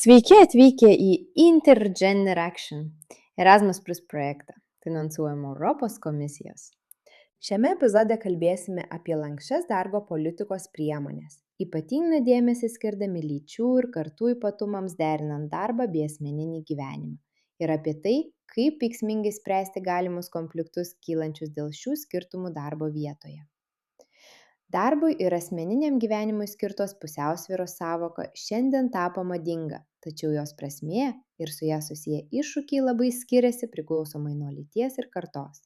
Sveiki atvykę į Intergender Action Erasmus Plus projektą, finansuojamą Europos komisijos. Šiame epizode kalbėsime apie lanksčias darbo politikos priemonės, ypatingą dėmesį skirdami lyčių ir kartų ypatumams derinant darbą bei asmeninį gyvenimą ir apie tai, kaip veiksmingai spręsti galimus konfliktus kylančius dėl šių skirtumų darbo vietoje. Darbui ir asmeniniam gyvenimui skirtos pusiausvyros sąvoka šiandien tapo madinga, tačiau jos prasmė ir su ja susiję iššūkiai labai skiriasi priklausomai nuo lyties ir kartos.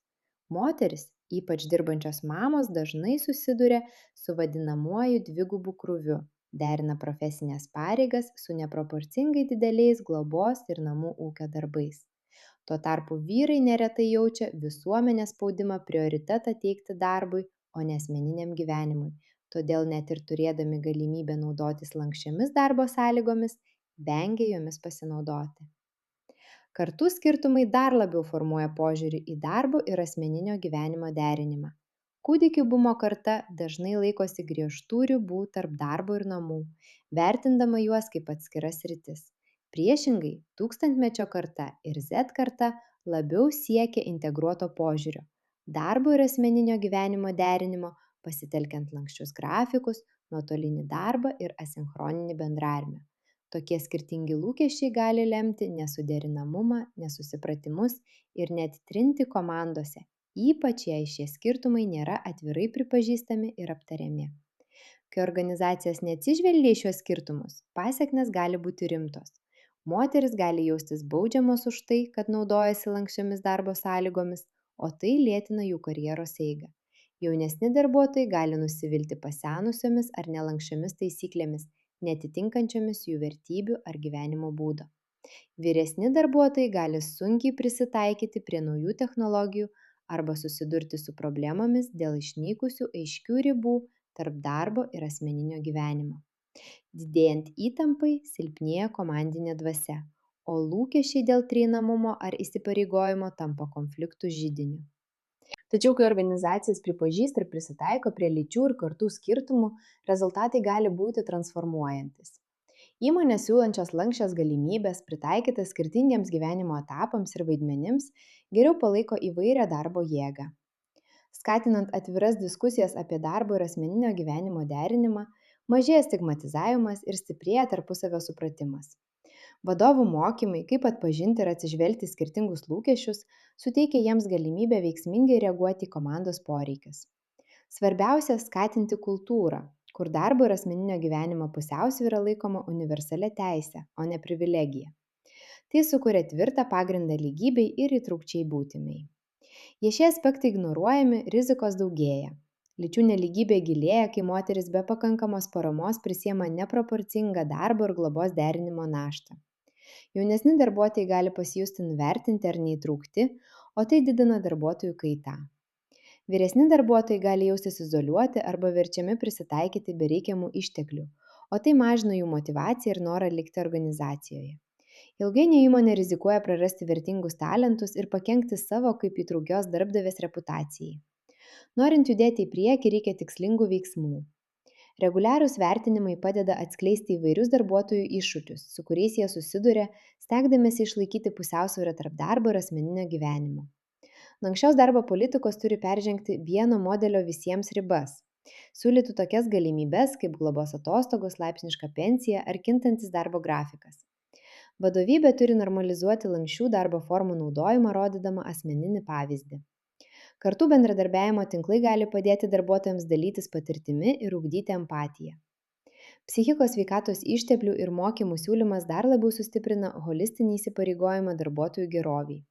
Moteris, ypač dirbančios mamos, dažnai susiduria su vadinamuoju dvigubu krūviu, derina profesinės pareigas su neproporcingai dideliais globos ir namų ūkio darbais. Tuo tarpu vyrai neretai jaučia visuomenės spaudimą prioritetą teikti darbui, o ne asmeniniam gyvenimui. Todėl net ir turėdami galimybę naudotis lanksčiomis darbo sąlygomis, vengia jomis pasinaudoti. Kartų skirtumai dar labiau formuoja požiūrį į darbo ir asmeninio gyvenimo derinimą. Kūdikių bumo karta dažnai laikosi griežtų ribų tarp darbo ir namų, vertindama juos kaip atskiras sritis. Priešingai, tūkstantmečio karta ir Z karta labiau siekia integruoto požiūrio, darbo ir asmeninio gyvenimo derinimo, pasitelkiant lanksčius grafikus, nuotolinį darbą ir asinchroninį bendravimą. Tokie skirtingi lūkesčiai gali lemti nesuderinamumą, nesusipratimus ir net trinti komandose, ypač jei šie skirtumai nėra atvirai pripažįstami ir aptariami. Kai organizacijos neatsižvelgia į šiuos skirtumus, pasekmės gali būti rimtos. Moteris gali jaustis baudžiamos už tai, kad naudojasi lanksčiomis darbo sąlygomis, o tai lėtina jų karjeros eigą. Jaunesni darbuotojai gali nusivilti pasenusiomis ar nelankščiomis taisyklėmis, netitinkančiomis jų vertybių ar gyvenimo būdo. Vyresni darbuotojai gali sunkiai prisitaikyti prie naujų technologijų arba susidurti su problemomis dėl išnykusių aiškių ribų tarp darbo ir asmeninio gyvenimo. Didėjant įtampai silpnėja komandinė dvasia, o lūkesčiai dėl trinamumo ar įsipareigojimo tampa konfliktų židiniu. Tačiau, kai organizacijos pripažįsta ir prisitaiko prie lyčių ir kartų skirtumų, rezultatai gali būti transformuojantis. Įmonės siūlančios lanksčias galimybės pritaikytas skirtingiems gyvenimo etapams ir vaidmenims geriau palaiko įvairią darbo jėgą. Skatinant atviras diskusijas apie darbo ir asmeninio gyvenimo derinimą, mažėja stigmatizavimas ir stiprėja tarpusavio supratimas. Vadovų mokymai, kaip atpažinti ir atsižvelgti skirtingus lūkesčius, suteikia jiems galimybę veiksmingai reaguoti į komandos poreikius. Svarbiausia – skatinti kultūrą, kur darbo ir asmeninio gyvenimo pusiausvyra laikoma universalia teise, o ne privilegija. Tai sukuria tvirtą pagrindą lygybei ir įtraukčiai būtimai. Jei šie aspektai ignoruojami, rizikos daugėja. Lyčių nelygybė gilėja, kai moteris be pakankamos paramos prisiema neproporcingą darbo ir globos derinimo naštą. Jaunesni darbuotojai gali pasijusti nuvertinti ar neįtraukti, o tai didina darbuotojų kaitą. Vyresni darbuotojai gali jaustis izoliuoti arba verčiami prisitaikyti be reikiamų išteklių, o tai mažina jų motyvaciją ir norą likti organizacijoje. Ilgainiui įmonė rizikuoja prarasti vertingus talentus ir pakenkti savo kaip įtraukios darbdavės reputacijai. Norint judėti į priekį, reikia tikslingų veiksmų. Reguliarūs vertinimai padeda atskleisti įvairius darbuotojų iššūkius, su kuriais jie susiduria, stengdamiesi išlaikyti pusiausvyrą tarp darbo ir asmeninio gyvenimo. Lanksčios darbo politikos turi peržengti vieno modelio visiems ribas. Siūlytų tokias galimybes kaip globos atostogos, laipsniška pensija ar kintantis darbo grafikas. Vadovybė turi normalizuoti lanksčių darbo formų naudojimą, rodydama asmeninį pavyzdį. Kartų bendradarbiavimo tinklai gali padėti darbuotojams dalytis patirtimi ir ugdyti empatiją. Psichikos sveikatos išteklių ir mokymų siūlymas dar labiau sustiprina holistinį įsipareigojimą darbuotojų geroviai.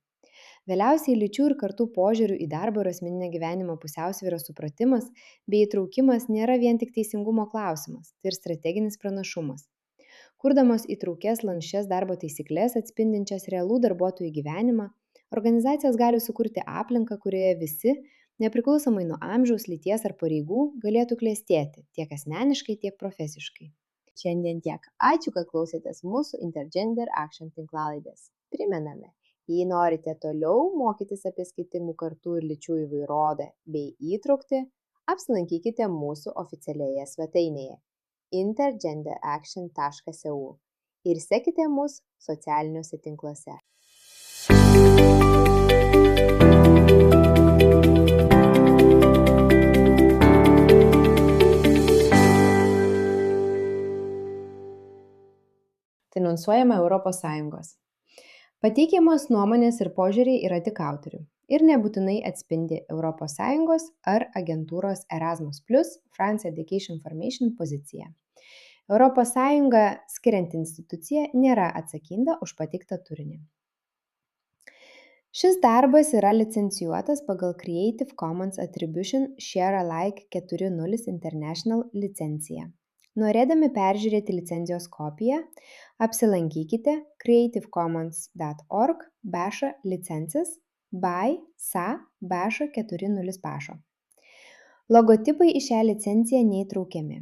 Vėliausiai lyčių ir kartų požiūrių į darbo ir asmeninio gyvenimo pusiausvyros supratimas bei įtraukimas nėra vien tik teisingumo klausimas, tai ir strateginis pranašumas. Kurdamos įtraukias lanksčias darbo taisyklės atspindinčias realų darbuotojų gyvenimą, organizacijos gali sukurti aplinką, kurioje visi, nepriklausomai nuo amžiaus, lyties ar pareigų, galėtų klestėti tiek asmeniškai, tiek profesiškai. Šiandien tiek. Ačiū, kad klausėtės mūsų Intergender Action tinklalaidės. Primename, jei norite toliau mokytis apie skirtingų kartų ir lyčių įvairovę bei įtraukti, apsilankykite mūsų oficialioje svetainėje intergenderaction.eu. ir sekite mus socialiniuose tinkluose. Finansuojama ES. Pateikiamos nuomonės ir požiūriai yra tik autorių ir nebūtinai atspindi ES ar agentūros Erasmus+, France Education Information poziciją. ES skirianti institucija nėra atsakinga už pateiktą turinį. Šis darbas yra licencijuotas pagal Creative Commons Attribution Share Alike 4.0 International licenciją. Norėdami peržiūrėti licenzijos kopiją, apsilankykite creativecommons.org/licenses by SA/4.0. Logotipai į šią licenciją neįtraukiami.